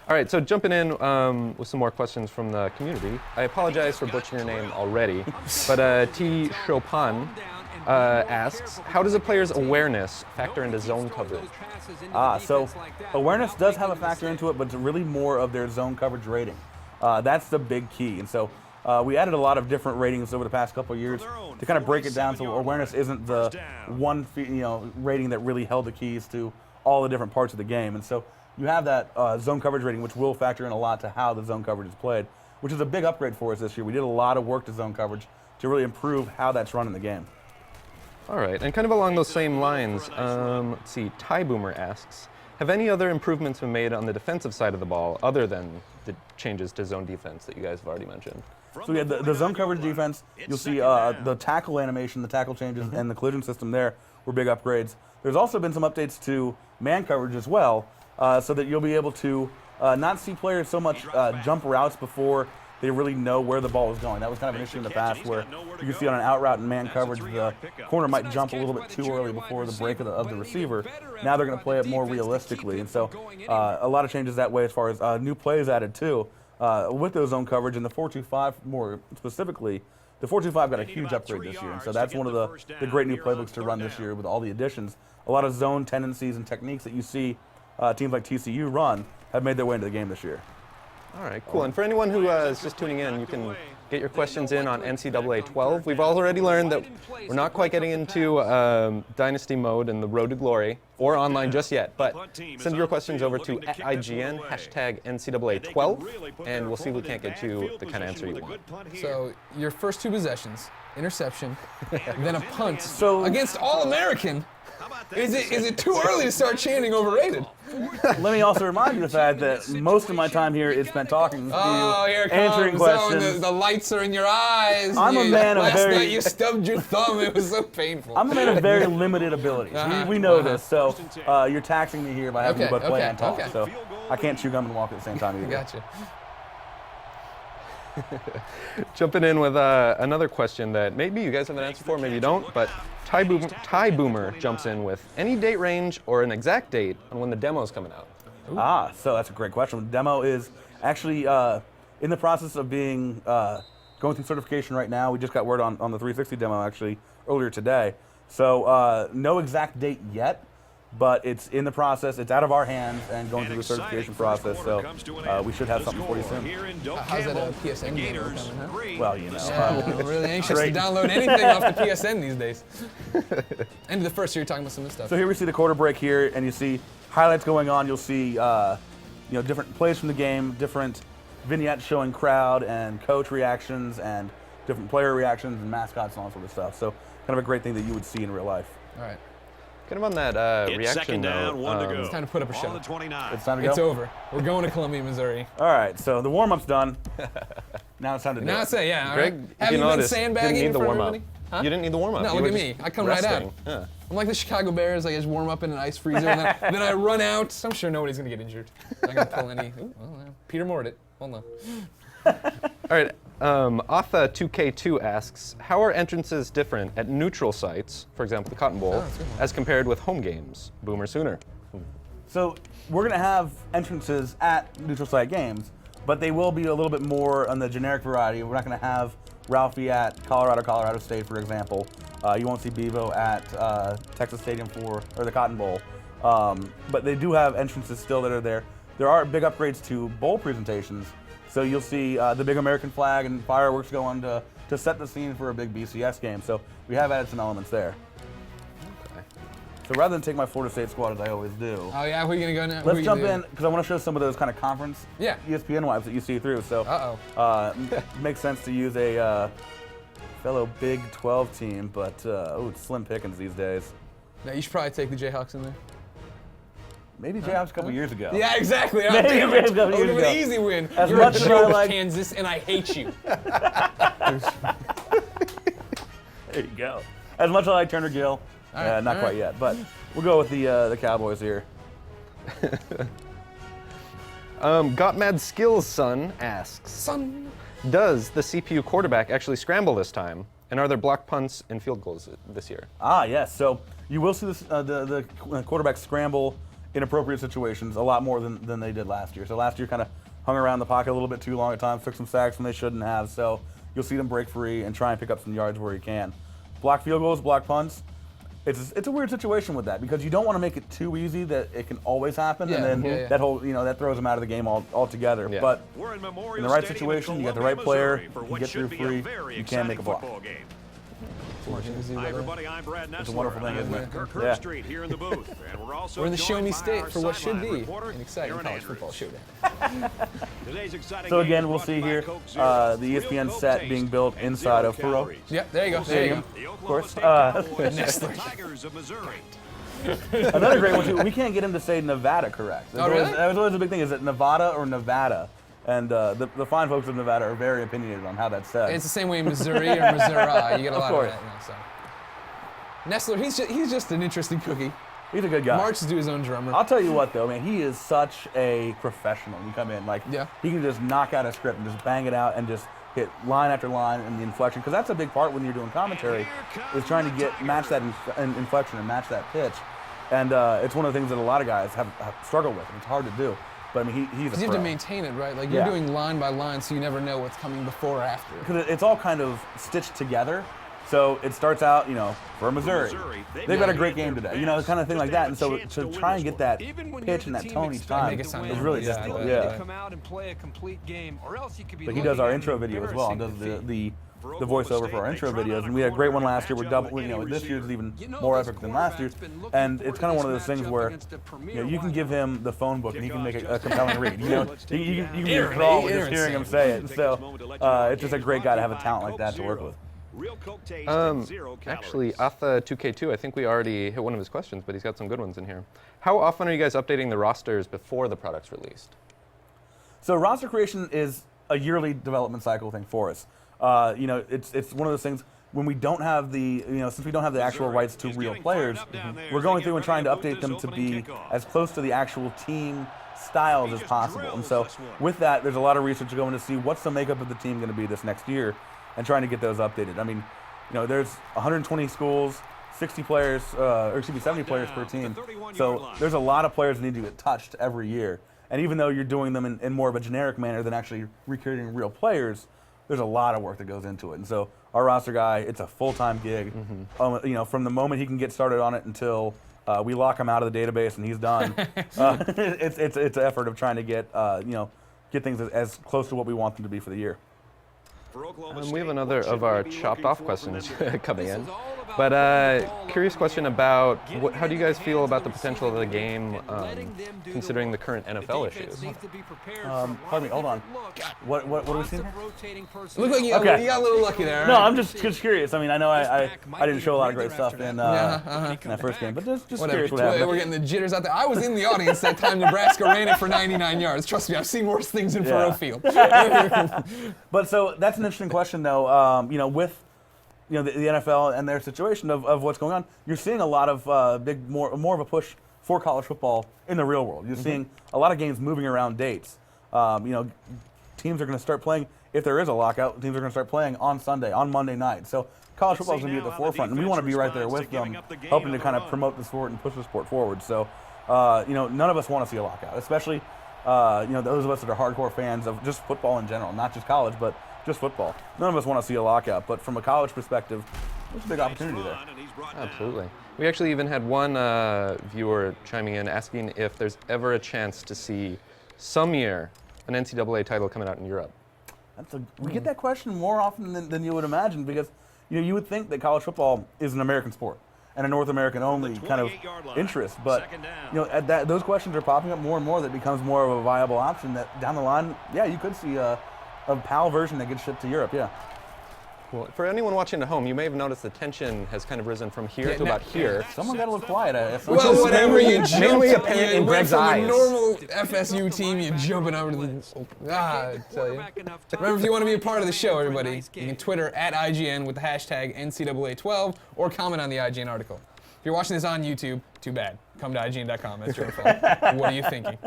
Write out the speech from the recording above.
All right, so jumping in with some more questions from the community. I apologize for butchering your name already, but T. Chopin asks, how does a player's awareness factor into zone coverage? So awareness does have a factor into it, but it's really more of their zone coverage rating. That's the big key. And so we added a lot of different ratings over the past couple of years to kind of break it down so awareness isn't the one rating that really held the keys to all the different parts of the game. And so you have that zone coverage rating, which will factor in a lot to how the zone coverage is played, which is a big upgrade for us this year. We did a lot of work to zone coverage to really improve how that's run in the game. All right, and kind of along those same lines, let's see, Ty Boomer asks, have any other improvements been made on the defensive side of the ball other than the changes to zone defense that you guys have already mentioned? So we had the zone coverage defense. You'll see the tackle animation, the tackle changes, and the collision system there were big upgrades. There's also been some updates to man coverage as well, so that you'll be able to not see players so much jump routes before they really know where the ball is going. That was kind of an issue in the past where you can see on an out route in man coverage, the corner might jump a little bit too early before the break of the receiver. Now they're going to play it more realistically. And so a lot of changes that way as far as new plays added too with those zone coverage. And the 4-2-5 more specifically, the 4-2-5 got a huge upgrade this year. And so that's one of the great new playbooks to run this year with all the additions. A lot of zone tendencies and techniques that you see teams like TCU run have made their way into the game this year. All right, cool. And for anyone who is just tuning in, you can get your questions in on NCAA 12. We've already learned that we're not quite getting into Dynasty mode and the road to glory or online just yet, but send your questions over to @IGN, #NCAA 12, and we'll see if we can't get you the kind of answer you want. So your first two possessions, interception, then a punt against All-American. Is it too early to start chanting overrated? Let me also remind you of the fact that most of my time here is spent talking to you, here it answering comes. questions. The lights are in your eyes. I'm a man of Last night you stubbed your thumb. It was so painful. I'm a man of very limited abilities. We know this, so you're taxing me here by having to both play and talk. So I can't chew gum and walk at the same time either. Gotcha. Jumping in with another question that maybe you guys have an answer for, maybe you don't, but Ty Boomer jumps in with any date range or an exact date on when the demo is coming out. Ooh. So that's a great question. The demo is actually in the process of being going through certification right now. We just got word on the 360 demo actually earlier today. So no exact date yet, but it's in the process. It's out of our hands and going through the certification process. So we should have something for you soon. How's that PSN game coming, huh? Well, you know. I'm really anxious to download anything off the PSN these days. End of the first year, you're talking about some of this stuff. So here we see the quarter break here, and you see highlights going on. You'll see different plays from the game, different vignettes showing crowd and coach reactions and different player reactions and mascots and all sort of stuff. So kind of a great thing that you would see in real life. All right. Kind of on that reaction note, it's time to put up a show. It's time to go? It's over. We're going to Columbia, Missouri. All right, so the warm-up's done. Now it's time to do it. Now I say, yeah. Greg, right. Have you been sandbagging didn't need the for warm-up. everybody? Huh? You didn't need the warm-up. No, look at me. I come right out. Yeah. I'm like the Chicago Bears. I just warm up in an ice freezer, and then I run out. I'm sure nobody's going to get injured. I'm not going to pull any. Peter Moored it. Hold on. All right. Otha2K2 asks, how are entrances different at neutral sites, for example, the Cotton Bowl, as compared with home games? Boomer Sooner. So we're going to have entrances at neutral site games, but they will be a little bit more on the generic variety. We're not going to have Ralphie at Colorado State, for example. You won't see Bevo at Texas Stadium or the Cotton Bowl. But they do have entrances still that are there. There are big upgrades to bowl presentations. So you'll see the big American flag and fireworks go on to set the scene for a big BCS game. So we have added some elements there. Okay. So rather than take my Florida State squad as I always do, Oh yeah, who are you gonna go now? let's jump in because I want to show some of those kind of conference ESPN wipes that you see through. So makes sense to use a fellow Big 12 team, but it's slim pickings these days. No, you should probably take the Jayhawks in there. Maybe Jayhawks a couple years ago. Yeah, exactly. Maybe Damn it. a couple years An ago. easy win. As You're much a as I joke, like- Kansas, and I hate you. There you go. As much as I like Turner Gill, not quite yet, but we'll go with the Cowboys here. Got Mad Skills Son asks, does the CPU quarterback actually scramble this time? And are there block punts and field goals this year? Yes. So you will see this, the quarterback scramble inappropriate situations a lot more than they did last year. So last year kind of hung around the pocket a little bit too long at times, took some sacks when they shouldn't have. So you'll see them break free and try and pick up some yards where you can. Block field goals, block punts. It's a weird situation with that because you don't want to make it too easy that it can always happen, and then that whole that throws them out of the game altogether. Yeah. But in the right situation, you got the right player, you get through free, you can make a block. Hi everybody, I'm Brad Nessler. It's a wonderful thing, isn't it? Kirk Yeah. Street here in the booth, and we're also We're in the Show Me joined by State our for what should sideline be reporter, an exciting Aaron college Andrews. football showdown. Today's exciting So game again, is we'll brought see by here Coke Zero. the ESPN Real set Coke being taste built and inside zero of Faroe. calories. Yep, there you go. The There you go. Oklahoma course, State Cowboys Nestler. and the Tigers of Missouri. Another great one too. We can't get him to say Nevada correct. Oh, really? That was always a big thing. Is it Nevada or Nevada? And the fine folks of Nevada are very opinionated on how that's said. It's the same way in Missouri or Missouri. You get a lot of course. that. So. Nestler, he's just an interesting cookie. He's a good guy. Marches to his own drummer. I'll tell you what though, man, he is such a professional. You come in, he can just knock out a script and just bang it out and just hit line after line and the inflection, because that's a big part when you're doing commentary, is trying to match that inflection and match that pitch. And it's one of the things that a lot of guys have struggled with, and it's hard to do. But I mean, he's a Because you have pro. to maintain it, right? Like you're doing line by line, so you never know what's coming before or after. Because it's all kind of stitched together. So it starts out, for Missouri. They've got a great game today, kind of thing like that. And so to try and get that pitch and that tone each time is really difficult. Yeah. Come out and play a complete game, or else you could be. But he does our intro video as well, and does the voiceover for our intro videos. And we had a great one last year. We're double. This year's even more epic than last year's. And it's kind of one of those things where you can give him the phone book and he can make a compelling read. You can be enthralled with just hearing him say it. And so it's just a great guy to have a talent like that to work with. Actually, Atha2K2, I think we already hit one of his questions, but he's got some good ones in here. How often are you guys updating the rosters before the product's released? So roster creation is a yearly development cycle thing for us. It's one of those things when we don't have since we don't have the actual rights to real players, we're going through and trying to update them to be as close to the actual team styles as possible. And so with that, there's a lot of research going to see what's the makeup of the team going to be this next year, and trying to get those updated. I mean, there's 120 schools, 70 players per team. So there's a lot of players that need to get touched every year. And even though you're doing them in more of a generic manner than actually recreating real players, there's a lot of work that goes into it. And so our roster guy, it's a full-time gig. From the moment he can get started on it until we lock him out of the database and he's done. It's an effort of trying to get things as close to what we want them to be for the year. We have another of our chopped off questions coming in. But curious question about how do you guys feel about the potential of the game considering the current NFL issues? Pardon me, hold on. What are we seeing here? Look like you got a little lucky there. No, right? I'm just curious. I mean, I know I didn't show a lot of great stuff in that first game, but just curious what happened. We're getting the jitters out there. I was in the audience that time Nebraska ran it for 99 yards. Trust me, I've seen worse things in Faroe Field. But so that's an interesting question, though. With the NFL and their situation of what's going on, you're seeing a lot of more of a push for college football in the real world. You're seeing a lot of games moving around dates. Teams are going to start playing, if there is a lockout, teams are going to start playing on Sunday, on Monday night. So college football is going to be at the forefront, and we want to be right there with them, helping to kind of promote the sport and push the sport forward. So, none of us want to see a lockout, especially, those of us that are hardcore fans of just football in general, not just college, but just football. None of us want to see a lockout, but from a college perspective, there's a big opportunity there. Absolutely. We actually even had one viewer chiming in asking if there's ever a chance to see some year an NCAA title coming out in Europe. We get that question more often than you would imagine, because you would think that college football is an American sport and a North American only kind of interest, but those questions are popping up more and more. That becomes more of a viable option. That down the line, you could see a PAL version that gets shipped to Europe. Yeah. Well, for anyone watching at home, you may have noticed the tension has kind of risen from here to about here. Someone got a little quiet. Well, whatever, you jumped. Mainly apparent in Greg's eyes. From a normal FSU team, you're jumping over to the... I tell you. Remember, if you want to be a part of the show, everybody, you can Twitter @IGN with the hashtag NCAA12 or comment on the IGN article. If you're watching this on YouTube, too bad. Come to IGN.com. That's your phone. What are you thinking?